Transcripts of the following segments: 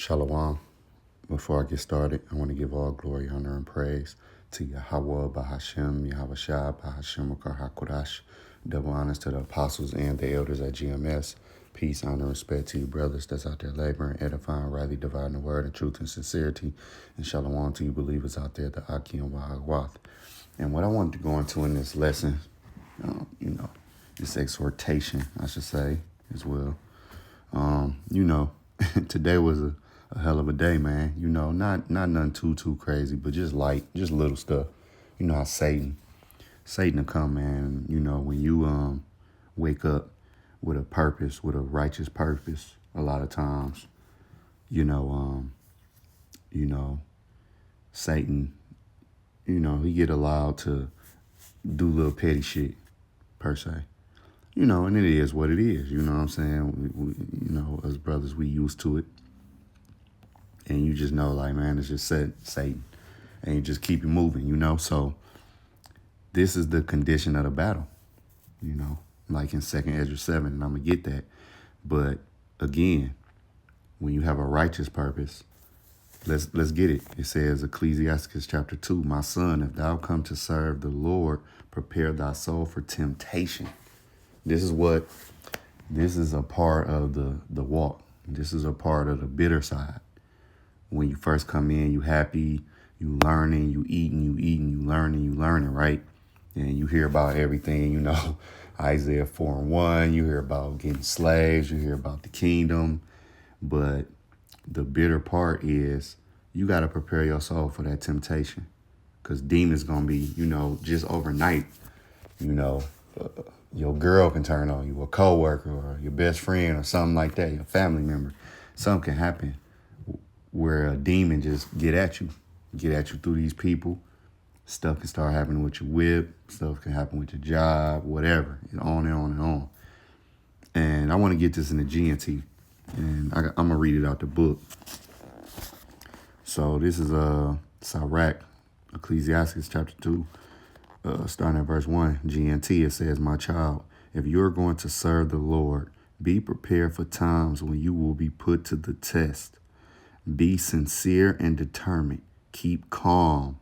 Shalom. Before I get started, I want to give all glory, honor, and praise to Yahweh, Bahashem, Yahweh Shah, Bahashem, Makar HaKodash. Double honors to the apostles and the elders at GMS. Peace, honor, and respect to you brothers that's out there laboring, edifying, rightly dividing the word in truth and sincerity. And shalom to you believers out there, the Aki and Wahagwath. And what I wanted to go into in this lesson, this exhortation, I should say, as well. Today was a hell of a day, man. Not nothing too crazy, but just light, just little stuff. You know how Satan will come, man. When you wake up with a purpose, with a righteous purpose, a lot of times, Satan, he get allowed to do little petty shit, per se. And it is what it is. You know what I'm saying? We, as brothers, we used to it. And you just know, like, man, it's just Satan. And you just keep it moving, So this is the condition of the battle, like in 2nd Ezra 7, and I'm going to get that. But again, when you have a righteous purpose, let's get it. It says, Ecclesiastes chapter 2, my son, if thou come to serve the Lord, prepare thy soul for temptation. This is a part of the walk. This is a part of the bitter side. When you first come in, you happy, you learning, you eating, you learning, right? And you hear about everything, Isaiah 4:1, you hear about getting slaves, you hear about the kingdom. But the bitter part is you got to prepare your soul for that temptation. Because demons going to be, just overnight, your girl can turn on you, a coworker or your best friend or something like that, your family member. Something can happen where a demon just get at you through these people. Stuff can start happening with your whip. Stuff can happen with your job, whatever. On and on and on. And I want to get this in the GNT. And I'm going to read it out the book. So this is Sirach, Ecclesiastes chapter 2. Starting at verse 1, GNT, it says, my child, if you're going to serve the Lord, be prepared for times when you will be put to the test. Be sincere and determined. Keep calm.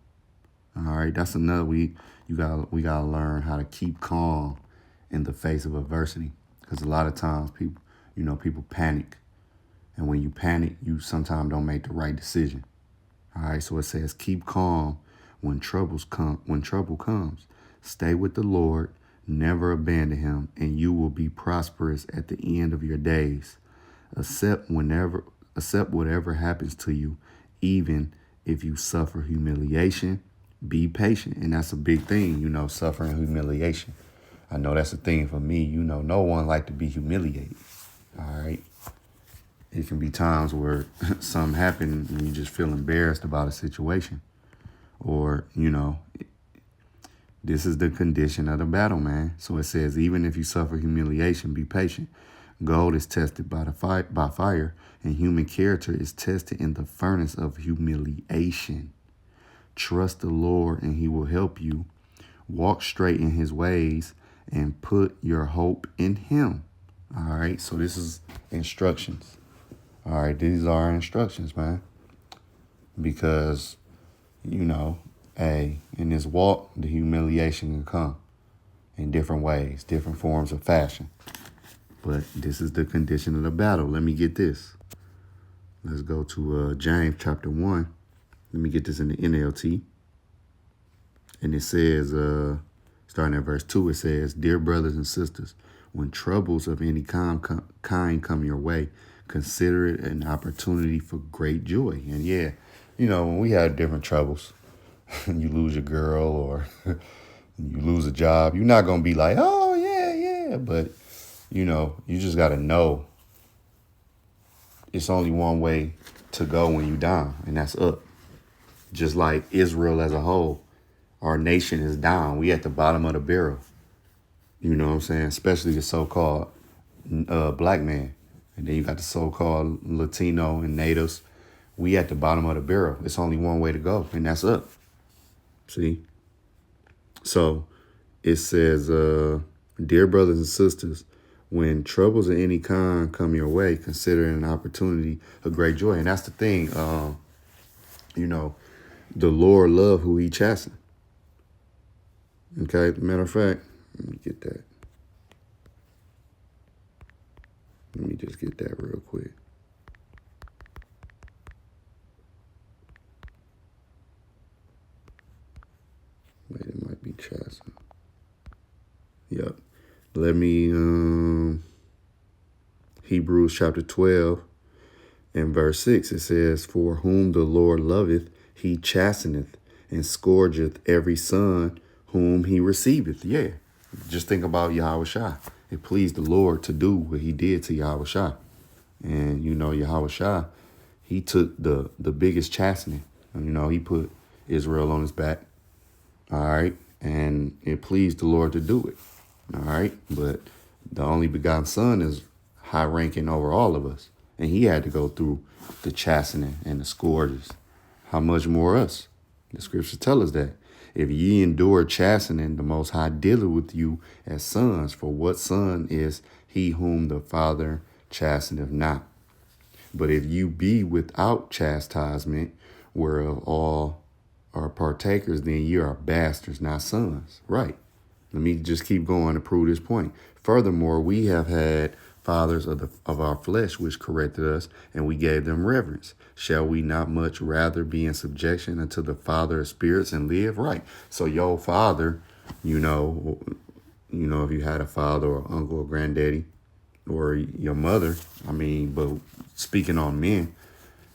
All right, that's another we gotta learn how to keep calm in the face of adversity. Because a lot of times people panic. And when you panic, you sometimes don't make the right decision. All right, so it says keep calm when trouble comes. Stay with the Lord, never abandon him, and you will be prosperous at the end of your days. Accept whatever happens to you, even if you suffer humiliation. Be patient, and that's a big thing, suffering humiliation. I know that's a thing for me. No one like to be humiliated. All right. It can be times where something happened and you just feel embarrassed about a situation. Or, this is the condition of the battle, man. So it says, even if you suffer humiliation, be patient. Gold is tested by fire, and human character is tested in the furnace of humiliation. Trust the Lord, and he will help you. Walk straight in his ways, and put your hope in him. All right, so this is instructions. All right, these are instructions, man. Because, in this walk, the humiliation can come in different ways, different forms of fashion. But this is the condition of the battle. Let me get this. Let's go to James chapter 1. Let me get this in the NLT. And it says, starting at verse 2, it says, dear brothers and sisters, when troubles of any kind come your way, consider it an opportunity for great joy. And yeah, when we have different troubles, you lose your girl or you lose a job, you're not going to be like, oh, yeah. But, you just got to know it's only one way to go when you down, and that's up. Just like Israel as a whole, our nation is down. We at the bottom of the barrel. You know what I'm saying? Especially the so-called black man. And then you got the so-called Latino and natives. We at the bottom of the barrel. It's only one way to go, and that's up. See? So it says, dear brothers and sisters, when troubles of any kind come your way, consider an opportunity a great joy. And that's the thing. You know, the Lord love who he chasten. Okay, matter of fact, let me get that. Let me just get that real quick. Wait, it might be chasten. Yep. Let me, Hebrews chapter 12 and verse 6, it says, for whom the Lord loveth, he chasteneth and scourgeth every son whom he receiveth. Yeah. Just think about Yahushua. It pleased the Lord to do what he did to Yahushua. And, you know, Yahushua, he took the biggest chastening. You know, he put Israel on his back. All right. And it pleased the Lord to do it. All right. But the only begotten son is high ranking over all of us. And he had to go through the chastening and the scourges. How much more us? The scriptures tell us that. If ye endure chastening, the Most High dealeth with you as sons. For what son is he whom the Father chasteneth not? But if you be without chastisement, whereof all are partakers, then ye are bastards, not sons. Right. Let me just keep going to prove this point. Furthermore, we have had fathers of our flesh which corrected us, and we gave them reverence. Shall we not much rather be in subjection unto the Father of spirits and live? Right. So your father, you know, if you had a father or uncle or granddaddy or your mother, I mean, but speaking on men,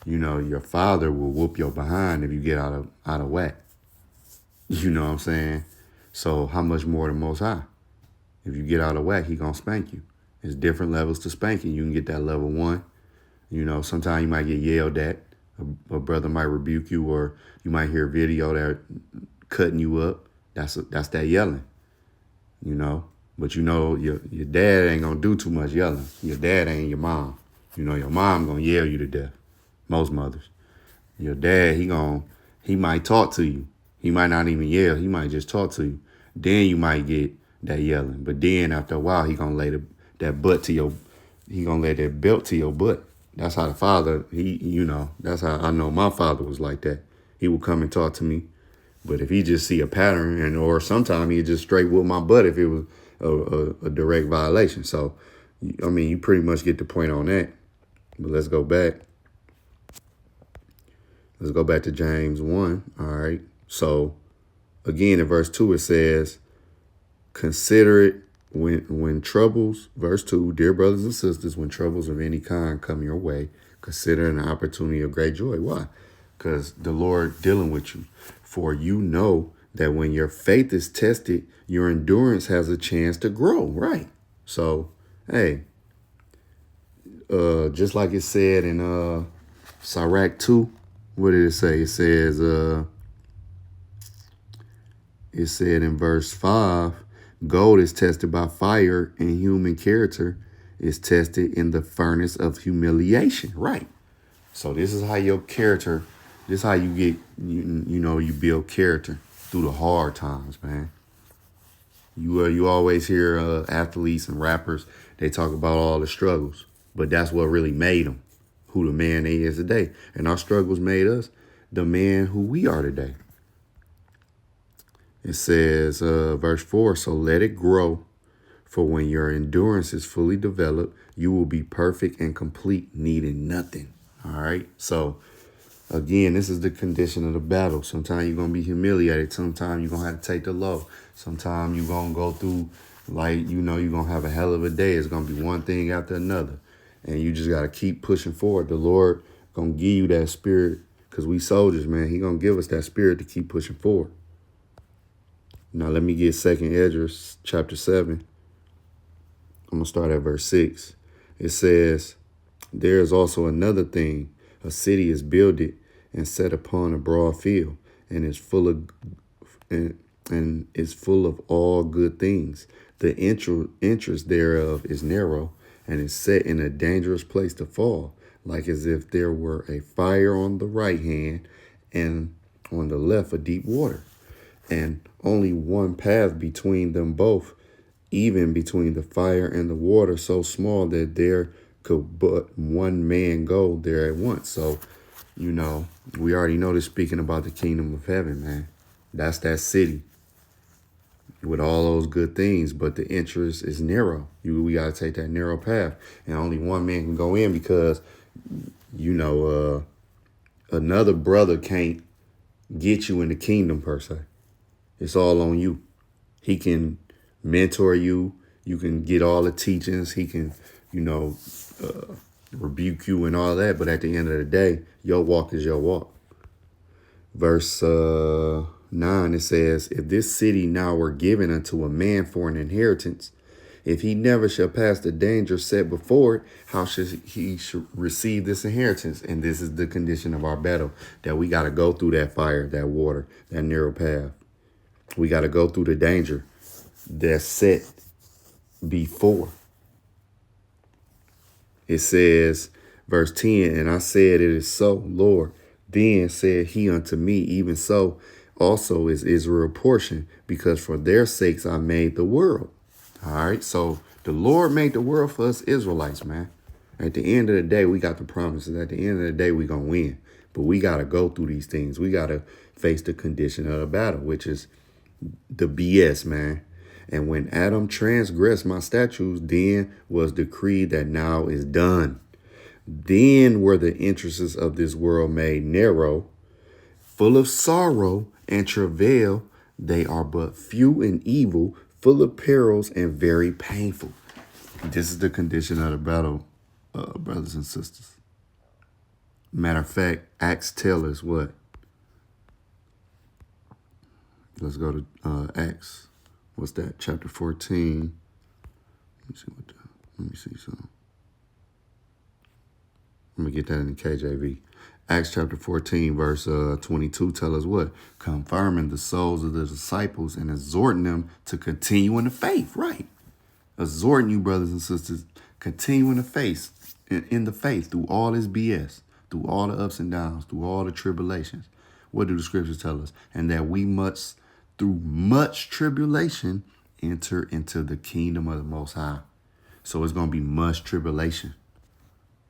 you know, your father will whoop your behind if you get out of whack. You know what I'm saying? So how much more the Most High? If you get out of whack, he gonna spank you. There's different levels to spanking. You can get that level 1. You know, sometimes you might get yelled at. A brother might rebuke you, or you might hear a video that cutting you up. That's that yelling. You know, but you know your dad ain't gonna do too much yelling. Your dad ain't your mom. You know, your mom gonna yell you to death. Most mothers. Your dad, he might talk to you. He might not even yell. He might just talk to you. Then you might get that yelling. But then after a while, he gonna lay he gonna lay that belt to your butt. That's how the father, that's how I know my father was like that. He would come and talk to me. But if he just see a pattern, or sometimes he'd just straight whoop my butt if it was a direct violation. So, I mean, you pretty much get the point on that. But let's go back. Let's go back to James 1. All right. So, again, in verse 2, it says, consider it when troubles, verse 2, dear brothers and sisters, when troubles of any kind come your way, consider an opportunity of great joy. Why? Because the Lord dealing with you. For you know that when your faith is tested, your endurance has a chance to grow. Right. So, hey, just like it said in Sirach 2, what did it say? It says, it said in verse 5, gold is tested by fire, and human character is tested in the furnace of humiliation. Right. So this is how your character, this is how you get, you build character through the hard times, man. You always hear athletes and rappers, they talk about all the struggles, but that's what really made them who the man they is today. And our struggles made us the man who we are today. It says, verse 4, so let it grow, for when your endurance is fully developed, you will be perfect and complete, needing nothing. All right. So, again, this is the condition of the battle. Sometimes you're going to be humiliated. Sometimes you're going to have to take the low. Sometimes you're going to go through, you're going to have a hell of a day. It's going to be one thing after another. And you just got to keep pushing forward. The Lord going to give you that spirit, because we soldiers, man. He going to give us that spirit to keep pushing forward. Now, let me get 2nd Esdras chapter 7. I'm going to start at verse 6. It says, there is also another thing. A city is builded and set upon a broad field, and is full of all good things. The entrance thereof is narrow, and is set in a dangerous place to fall, like as if there were a fire on the right hand, and on the left a deep water, and only one path between them both, even between the fire and the water, so small that there could but one man go there at once. So, we already know this speaking about the kingdom of heaven, man. That's that city with all those good things, but the entrance is narrow. We got to take that narrow path, and only one man can go in because, another brother can't get you in the kingdom per se. It's all on you. He can mentor you. You can get all the teachings. He can, rebuke you and all that. But at the end of the day, your walk is your walk. Verse 9, it says, if this city now were given unto a man for an inheritance, if he never shall pass the danger set before it, how should he receive this inheritance? And this is the condition of our battle, that we got to go through that fire, that water, that narrow path. We got to go through the danger that's set before. It says, verse 10, and I said, it is so, Lord. Then said he unto me, even so also is Israel portion, because for their sakes I made the world. All right, so the Lord made the world for us Israelites, man. At the end of the day, we got the promises. At the end of the day, we going to win. But we got to go through these things. We got to face the condition of the battle, which is the BS, man. And when Adam transgressed my statutes, then was decreed that now is done. Then were the entrances of this world made narrow, full of sorrow and travail. They are but few and evil, full of perils and very painful. This is the condition of the battle, brothers and sisters. Matter of fact, Acts tell us what? Let's go to Acts. What's that? Chapter 14. Let me see something. Let me get that in the KJV. Acts chapter 14, verse 22 tell us what? Confirming the souls of the disciples and exhorting them to continue in the faith. Right. Exhorting you, brothers and sisters, continue in the faith, in the faith through all this BS, through all the ups and downs, through all the tribulations. What do the scriptures tell us? And that we must, through much tribulation, enter into the kingdom of the Most High. So it's going to be much tribulation.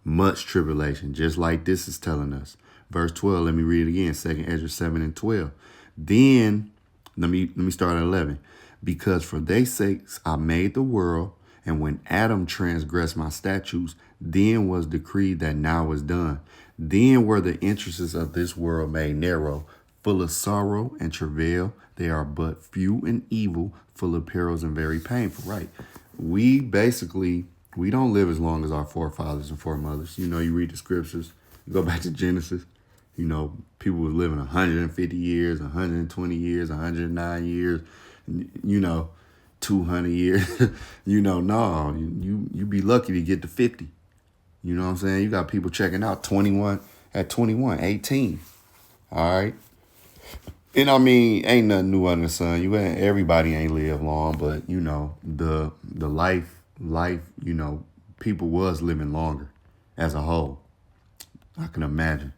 Much tribulation, just like this is telling us. Verse 12, let me read it again. 2 Ezra 7 and 12. Then, let me start at 11. Because for their sakes I made the world, and when Adam transgressed my statutes, then was decreed that now is done. Then were the entrances of this world made narrow, full of sorrow and travail. They are but few and evil, full of perils and very painful. Right. We don't live as long as our forefathers and foremothers. You read the scriptures, you go back to Genesis, people were living 150 years, 120 years, 109 years, 200 years. No, you be lucky to get to 50. You know what I'm saying? You got people checking out 21, 18. All right. And I mean, ain't nothing new under the sun. Everybody ain't live long, but the life, people was living longer as a whole. I can imagine.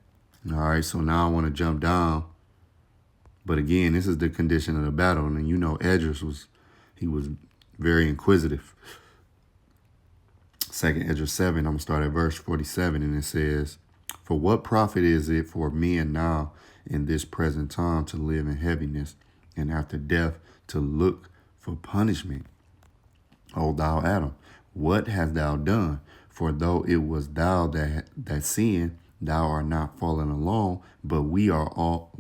All right, so now I want to jump down. But again, this is the condition of the battle. And Esdras was very inquisitive. 2 Ezra 7, I'm going to start at verse 47, and it says, for what profit is it for men now in this present time to live in heaviness, and after death to look for punishment? O thou Adam, what hast thou done? For though it was thou that sinned, thou art not fallen alone, but we all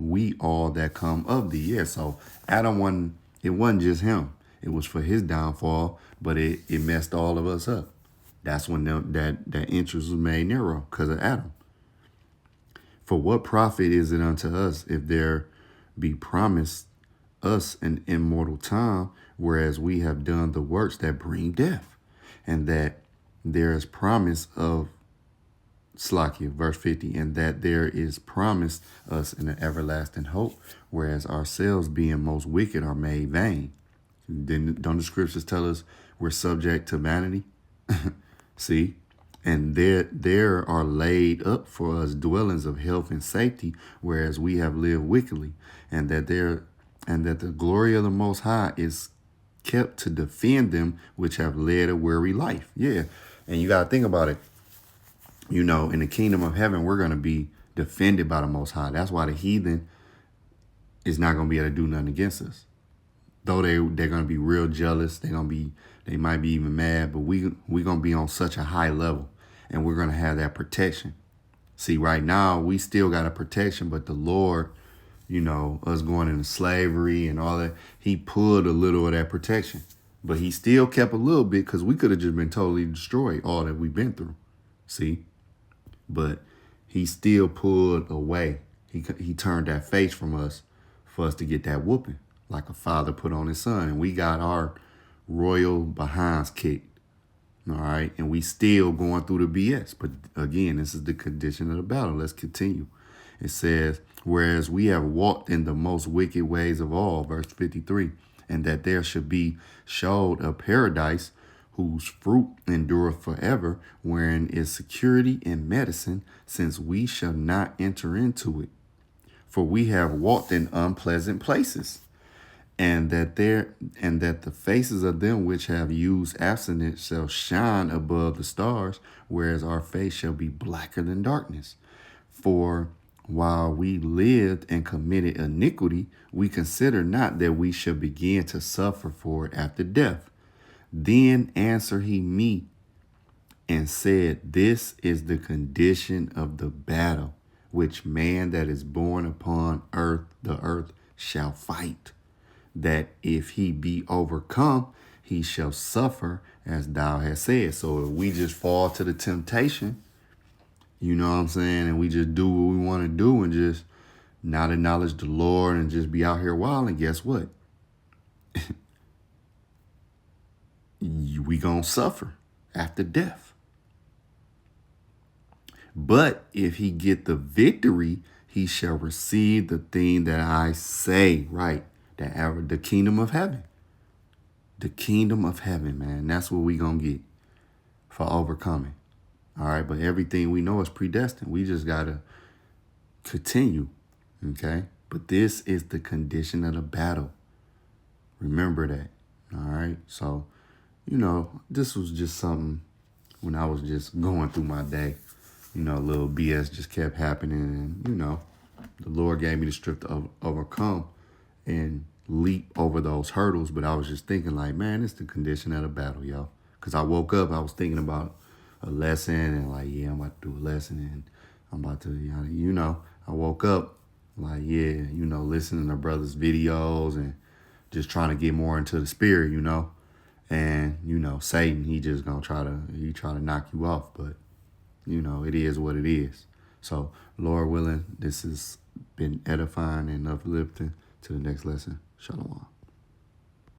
that come of thee. Yeah, so Adam it wasn't just him. It was for his downfall, but it messed all of us up. That's when that entrance was made narrow, because of Adam. For what profit is it unto us if there be promised us an immortal time, whereas we have done the works that bring death, and that there is promise of Slakia, verse 50, and that there is promised us an everlasting hope, whereas ourselves being most wicked are made vain. Then don't the scriptures tell us we're subject to vanity? See? And there are laid up for us dwellings of health and safety, whereas we have lived wickedly, and that the glory of the Most High is kept to defend them which have led a weary life. Yeah. And you got to think about it. You know, in the kingdom of heaven, we're going to be defended by the Most High. That's why the heathen is not going to be able to do nothing against us. Though they're going to be real jealous. They might be even mad, but we're going to be on such a high level, and we're going to have that protection. See, right now, we still got a protection, but the Lord, you know, us going into slavery and all that, he pulled a little of that protection. But he still kept a little bit, because we could have just been totally destroyed, all that we've been through. See? But he still pulled away. He turned that face from us for us to get that whooping, like a father put on his son. And we got our royal behinds kicked. All right. And we still going through the BS. But again, this is the condition of the battle. Let's continue. It says, whereas we have walked in the most wicked ways of all, verse 53, and that there should be showed a paradise whose fruit endureth forever, wherein is security and medicine, since we shall not enter into it. For we have walked in unpleasant places, and that the faces of them which have used abstinence shall shine above the stars, whereas our face shall be blacker than darkness. For while we lived and committed iniquity, we consider not that we shall begin to suffer for it after death. Then answered he me and said, this is the condition of the battle, which man that is born upon the earth shall fight, that if he be overcome, he shall suffer as thou hast said. So if we just fall to the temptation, you know what I'm saying, and we just do what we want to do and just not acknowledge the Lord and just be out here wilding, guess what? We gonna suffer after death. But if he get the victory, he shall receive the thing that I say, right? The kingdom of heaven. The kingdom of heaven, man. That's what we gonna get for overcoming. All right, but everything we know is predestined. We just gotta continue, okay? But this is the condition of the battle. Remember that, all right? So, you know, this was just something when I was just going through my day. You know, a little BS just kept happening. And, you know, the Lord gave me the strength to overcome and leap over those hurdles. But I was just thinking like, man, it's the condition of the battle, yo. Because I woke up, I was thinking about a lesson and like, yeah, I'm about to do a lesson and I'm about to, you know, I woke up like, yeah, you know, listening to brothers' videos and just trying to get more into the spirit, you know. And, you know, Satan, he just gonna try to knock you off. But, you know, it is what it is. So, Lord willing, this has been edifying and uplifting. To the next lesson. Shalom.